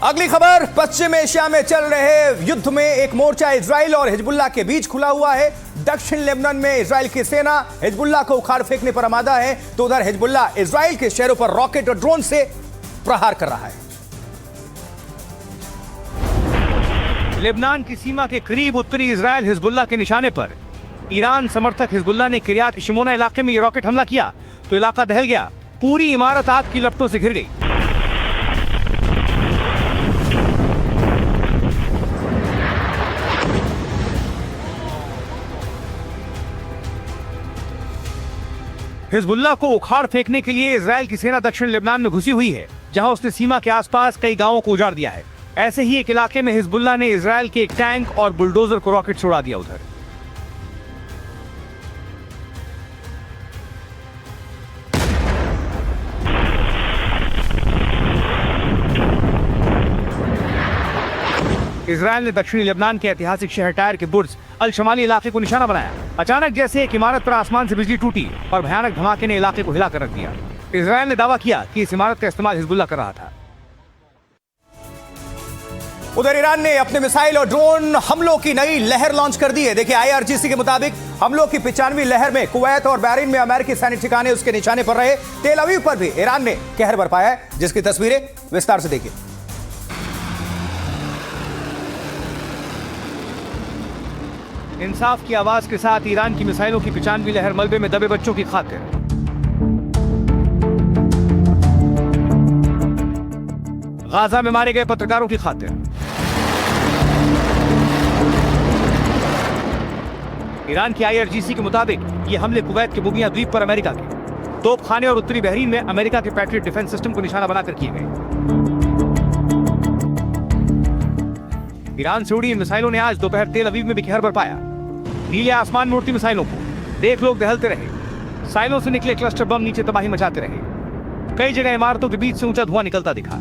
अगली खबर, पश्चिम एशिया में चल रहे युद्ध में एक मोर्चा इजराइल और हिजबुल्लाह के बीच खुला हुआ है। दक्षिण लेबनान में इजराइल की सेना हिजबुल्लाह को उखाड़ फेंकने पर आमादा है, तो उधर हिजबुल्लाह इजराइल के शहरों पर रॉकेट और ड्रोन से प्रहार कर रहा है। लेबनान की सीमा के करीब उत्तरी इजराइल हिजबुल्लाह के निशाने पर ईरान समर्थक हिजबुल्लाह ने किरियात शिमोना इलाके में रॉकेट हमला किया तो इलाका दहल गया। पूरी इमारत आग की लपटों से घिर गई। हिजबुल्लाह को उखाड़ फेंकने के लिए इजराइल की सेना दक्षिण लेबनान में घुसी हुई है, जहां उसने सीमा के आसपास कई गांवों को उजाड़ दिया है। ऐसे ही एक इलाके में हिजबुल्लाह ने इजराइल के एक टैंक और बुलडोजर को रॉकेट से उड़ा दिया। उधर इजराइल ने दक्षिणी लेबनान के ऐतिहासिक शहर टायर के बुर्ज अल शमाली इलाके को निशाना बनाया। अचानक जैसे एक इमारत पर आसमान से बिजली टूटी और भयानक धमाके ने इलाके को हिला कर रख दिया। इजराइल ने दावा किया कि इस इमारत का इस्तेमाल हिजबुल्लाह कर रहा था। उधर ईरान ने अपने मिसाइल और ड्रोन हमलों की नई लहर लॉन्च कर दी है। देखिए, IRGC के मुताबिक हमलों की 95वीं लहर में कुवैत और बहरीन में अमेरिकी सैनिक ठिकाने उसके निशाने पर रहे। तेल अवीव पर भी ईरान ने कहर बरपाया है, जिसकी तस्वीरें विस्तार से देखिए। इंसाफ की आवाज के साथ ईरान की मिसाइलों की 95वीं लहर मलबे में दबे बच्चों की खातिर। गाजा में मारे गए पत्रकारों की खातिर। ईरान की IRGC के मुताबिक ये हमले कुवैत के बुगिया द्वीप पर अमेरिका के तोपखाने और उत्तरी बहरीन में अमेरिका के पैट्रियट डिफेंस सिस्टम को निशाना बनाकर किए गए। ईरान से उड़ी इन मिसाइलों ने आज दोपहर तेल अवीव में भी कहर बरपाया। नीले आसमान में उड़ती मिसाइलों को देख लोग दहलते रहे। साइलों से निकले क्लस्टर बम नीचे तबाही मचाते रहे। कई जगह इमारतों के बीच से ऊंचा धुआं निकलता दिखा।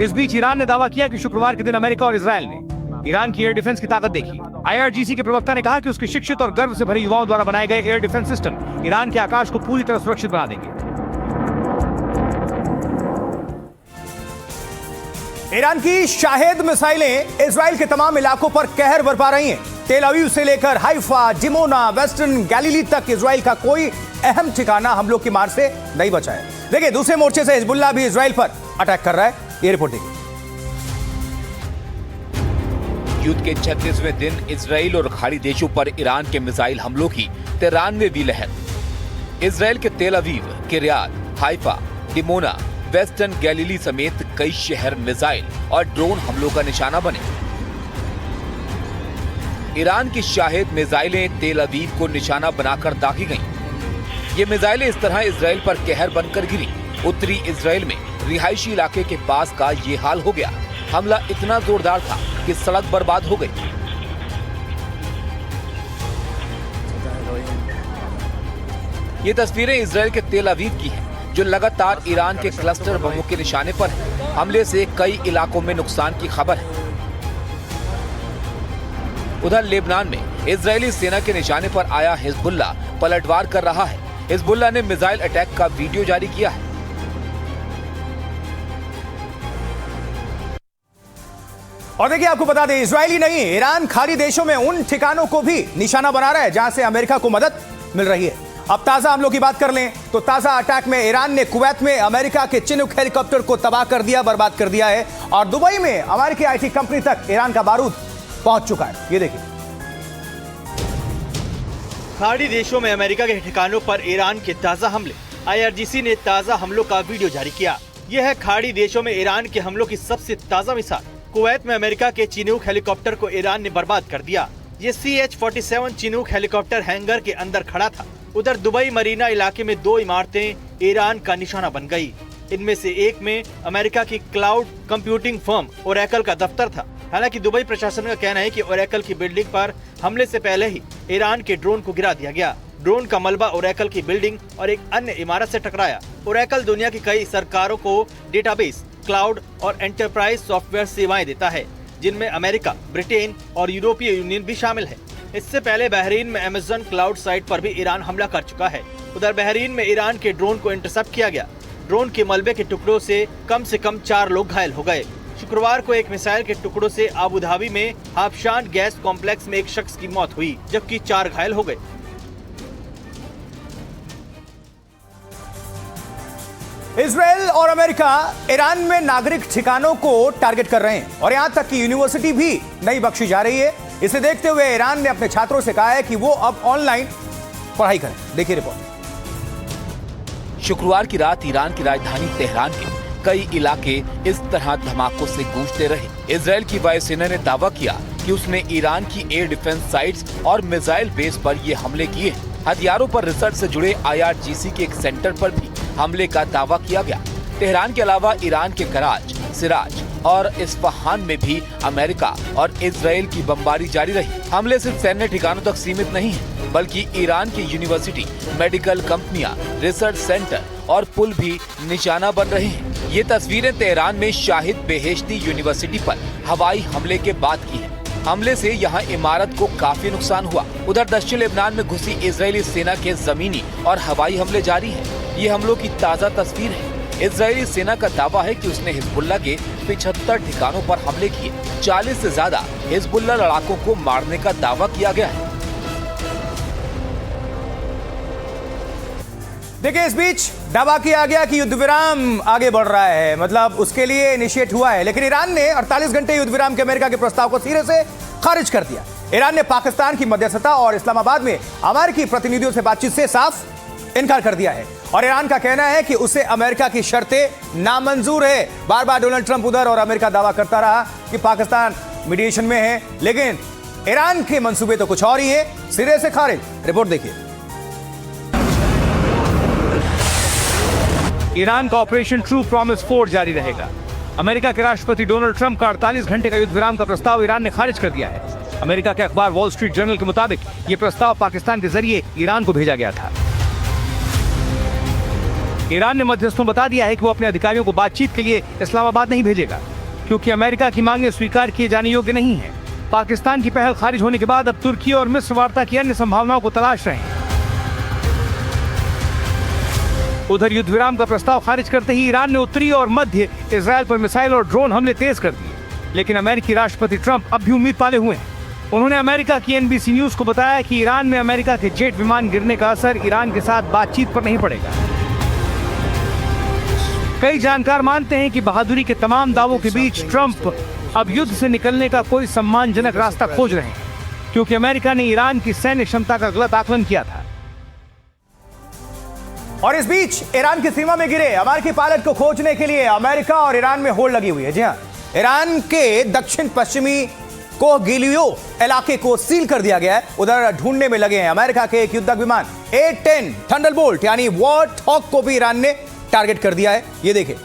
इस बीच ईरान ने दावा किया कि शुक्रवार के दिन अमेरिका और इजराइल ने ईरान की एयर डिफेंस की ताकत देखी। IRGC के प्रवक्ता ने कहा कि उसके शिक्षित और गर्व से भरे युवाओं द्वारा बनाए गए एयर डिफेंस सिस्टम ईरान के आकाश को पूरी तरह सुरक्षित बना देंगे। ईरान की शाहेद मिसाइलें इजराइल के तमाम इलाकों पर कहर बरपा रही हैं। तेल अवीव से लेकर हाइफा, डिमोना, वेस्टर्न गैलीली तक इजराइल का कोई अहम ठिकाना हमलों की मार से नहीं बचा है। देखिए, दूसरे मोर्चे से हिजबुल्लाह भी इजराइल पर अटैक कर रहा है। ये रिपोर्ट देखिए। युद्ध के 36वें दिन इजराइल और खाड़ी देशों पर ईरान के मिसाइल हमलों की 93वीं लहर। इजराइल के तेल Aviv, किरियात, Haifa, Dimona, western Galilei समेत कई शहर मिसाइल और ड्रोन हमलों का निशाना बने। ईरान की शाहेद मिसाइलें तेल अवीव को निशाना बनाकर दागी गईं। ये मिसाइलें इस तरह इजराइल पर कहर बनकर गिरी। उत्तरी इजराइल में रिहायशी इलाके के पास का ये हाल हो गया। हमला इतना जोरदार था कि सड़क बर्बाद हो गई। ये तस्वीरें इजराइल के तेल अवीव की हैं, जो लगातार ईरान के क्लस्टर बमों के निशाने पर है। हमले से कई इलाकों में नुकसान की खबर है। उधर लेबनान में इजरायली सेना के निशाने पर आया हिजबुल्लाह पलटवार कर रहा है। हिजबुल्लाह ने मिसाइल अटैक का वीडियो जारी किया है। और देखिए, आपको बता दें, इजरायली नहीं, ईरान खाड़ी देशों में उन ठिकानों को भी निशाना बना रहा है जहां से अमेरिका को मदद मिल रही है। अब ताजा हमलों की बात कर लें तो ताजा अटैक में ईरान ने कुवैत में अमेरिका के चिनूक हेलीकॉप्टर को तबाह कर दिया, बर्बाद कर दिया है। और दुबई में अमेरिकी IT कंपनी तक ईरान का बारूद पहुंच चुका है। ये देखिए, खाड़ी देशों में अमेरिका के ठिकानों पर ईरान के ताजा हमले। IRGC ने ताजा हमलों का वीडियो जारी किया। यह है खाड़ी देशों में ईरान के हमलों की सबसे ताजा मिसाल। कुवैत में अमेरिका के चिनूक हेलीकॉप्टर को ईरान ने बर्बाद कर दिया। ये CH-47 चिनूक हेलीकॉप्टर हैंगर के अंदर खड़ा था। उधर दुबई मरीना इलाके में 2 इमारतें ईरान का निशाना बन गई। इनमें से एक में अमेरिका की क्लाउड कंप्यूटिंग फर्म ओरेकल का दफ्तर था। हालांकि दुबई प्रशासन का कहना है कि ओरेकल की बिल्डिंग पर हमले से पहले ही ईरान के ड्रोन को गिरा दिया गया। ड्रोन का मलबा ओरेकल की बिल्डिंग और एक अन्य इमारत से टकराया। ओरेकल दुनिया की कई सरकारों को डेटाबेस, क्लाउड और एंटरप्राइज सॉफ्टवेयर सेवाएं देता है, जिनमें अमेरिका, ब्रिटेन और यूरोपीय यूनियन भी शामिल है। इससे पहले बहरीन में अमेज़न क्लाउड साइट पर भी ईरान हमला कर चुका है। उधर बहरीन में ईरान के ड्रोन को इंटरसेप्ट किया गया। ड्रोन के मलबे के टुकड़ों से कम 4 लोग घायल हो गए। शुक्रवार को एक मिसाइल के टुकड़ों से अबू धाबी में हाफशान गैस कॉम्प्लेक्स में एक शख्स की मौत हुई, जबकि 4 घायल हो गए। इजराइल और अमेरिका ईरान में नागरिक ठिकानों को टारगेट कर रहे हैं और यहां तक कि यूनिवर्सिटी भी नहीं बख्शी जा रही है। इसे देखते हुए ईरान ने अपने छात्रों से कहा है कि वो अब ऑनलाइन पढ़ाई करें। देखिए रिपोर्ट। शुक्रवार की रात ईरान की राजधानी तेहरान के कई इलाके इस तरह धमाकों से गूंजते रहे। इजराइल की वायुसेना ने दावा किया कि उसने ईरान की एयर डिफेंस साइट्स और मिसाइल बेस पर ये हमले किए हैं। हथियारों पर रिसर्च से जुड़े IRGC के एक सेंटर पर भी हमले का दावा किया गया। तेहरान के अलावा ईरान के कराच, सिराज और इस्फहान में भी अमेरिका और इजराइल की बमबारी जारी रही। हमले सिर्फ सैन्य ठिकानों तक सीमित नहीं है, बल्कि ईरान की यूनिवर्सिटी, मेडिकल कंपनियां, रिसर्च सेंटर और पुल भी निशाना बन रहे हैं। ये तस्वीरें तेहरान में शाहिद बेहेश्ती यूनिवर्सिटी पर हवाई हमले के बाद की है। हमले से यहाँ इमारत को काफी नुकसान हुआ। उधर दक्षिण लेबनान में घुसी इजरायली सेना के जमीनी और हवाई हमले जारी हैं। ये हमलों की ताज़ा तस्वीर है। इजरायली सेना का दावा है कि उसने हिजबुल्लाह के 75 ठिकानों पर हमले किए। 40 से ज्यादा हिजबुल्लाह लड़ाकों को मारने का दावा किया गया है। देखिए, इस बीच दावा किया गया कि युद्ध विराम आगे बढ़ रहा है, मतलब उसके लिए इनिशिएट हुआ है, लेकिन ईरान ने 48 घंटे युद्ध विराम के अमेरिका के प्रस्ताव को सिरे से खारिज कर दिया। ईरान ने पाकिस्तान की मध्यस्थता और इस्लामाबाद में अमेरिकी प्रतिनिधियों से बातचीत से साफ इनकार कर दिया है और ईरान का कहना है कि उसे अमेरिका की शर्तें नामंजूर है। बार बार डोनाल्ड ट्रंप उधर और अमेरिका दावा करता रहा कि पाकिस्तान मीडिएशन में है, लेकिन ईरान के मंसूबे तो कुछ और ही है, सिरे से खारिज। रिपोर्ट देखिए। ईरान का ऑपरेशन ट्रू प्रॉमिस 4 जारी रहेगा। अमेरिका के राष्ट्रपति डोनाल्ड ट्रंप का 48 घंटे का युद्ध विराम का प्रस्ताव ईरान ने खारिज कर दिया है। अमेरिका के अखबार वॉल स्ट्रीट जर्नल के मुताबिक ये प्रस्ताव पाकिस्तान के जरिए ईरान को भेजा गया था। ईरान ने मध्यस्थों बता दिया है कि वो अपने अधिकारियों को बातचीत के लिए इस्लामाबाद नहीं भेजेगा, क्योंकि अमेरिका की मांगें स्वीकार किए जाने योग्य नहीं है। पाकिस्तान की पहल खारिज होने के बाद अब तुर्की और मिस्र वार्ता की अन्य संभावनाओं को तलाश रहे हैं। उधर युद्ध विराम का प्रस्ताव खारिज करते ही ईरान ने उत्तरी और मध्य इजराइल पर मिसाइल और ड्रोन हमले तेज कर दिए, लेकिन अमेरिकी राष्ट्रपति ट्रंप अब भी उम्मीद पाले हुए हैं। उन्होंने अमेरिका की NBC न्यूज को बताया कि ईरान में अमेरिका के जेट विमान गिरने का असर ईरान के साथ बातचीत पर नहीं पड़ेगा। कई जानकार मानते हैं कि बहादुरी के तमाम दावों के बीच ट्रंप अब युद्ध से निकलने का कोई सम्मानजनक रास्ता खोज रहे हैं, क्योंकि अमेरिका ने ईरान की सैन्य क्षमता का गलत आकलन किया था। और इस बीच ईरान की सीमा में गिरे अमेरिकी पायलट को खोजने के लिए अमेरिका और ईरान में होड़ लगी हुई है। जी हां, ईरान के दक्षिण पश्चिमी कोहगिलियो इलाके को सील कर दिया गया है। उधर ढूंढने में लगे हैं अमेरिका के एक युद्धक विमान A-10 थंडरबोल्ट यानी वॉरहॉग को भी ईरान ने टारगेट कर दिया है। ये देखें।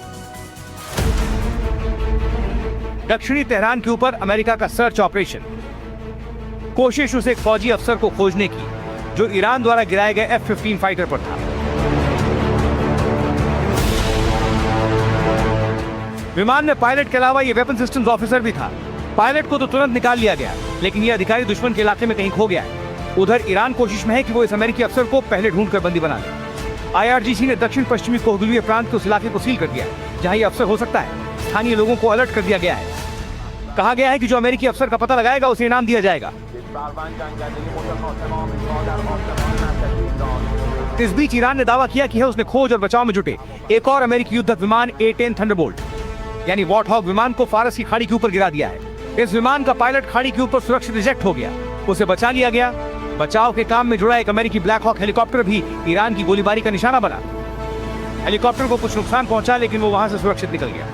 दक्षिणी तेहरान के ऊपर अमेरिका का सर्च ऑपरेशन, कोशिश उसे एक फौजी अफसर को खोजने की जो ईरान द्वारा गिराए गए F-15 फाइटर पर था। विमान में पायलट के अलावा ये वेपन सिस्टम्स ऑफिसर भी था। पायलट को तो तुरंत निकाल लिया गया, लेकिन ये अधिकारी दुश्मन के इलाके में कहीं खो गया है। उधर ईरान कोशिश में है कि वो इस अमेरिकी अफसर को पहले ढूंढकर बंदी बना ले। IRGC ने दक्षिण पश्चिमी कोहगिलियो प्रांत के उस इलाके को सील कर दिया है जहां ये अफसर हो सकता है। स्थानीय लोगों को अलर्ट कर दिया गया है। कहा गया है कि जो अमेरिकी अफसर का पता लगाएगा उसे इनाम दिया जाएगा। इस बीच ईरान ने दावा किया कि है उसने खोज और बचाव में जुटे एक और अमेरिकी युद्धक विमान A-10 थंडरबोल्ट यानी वॉरहॉग विमान को फारस की खाड़ी के ऊपर गिरा दिया है। इस विमान का पायलट खाड़ी के ऊपर सुरक्षित रिजेक्ट हो गया, उसे बचा लिया गया। बचाव के काम में जुड़ा एक अमेरिकी ब्लैक हॉक हेलीकॉप्टर भी ईरान की गोलीबारी का निशाना बना। हेलीकॉप्टर को कुछ नुकसान पहुंचा, लेकिन वो वहां से सुरक्षित निकल गया।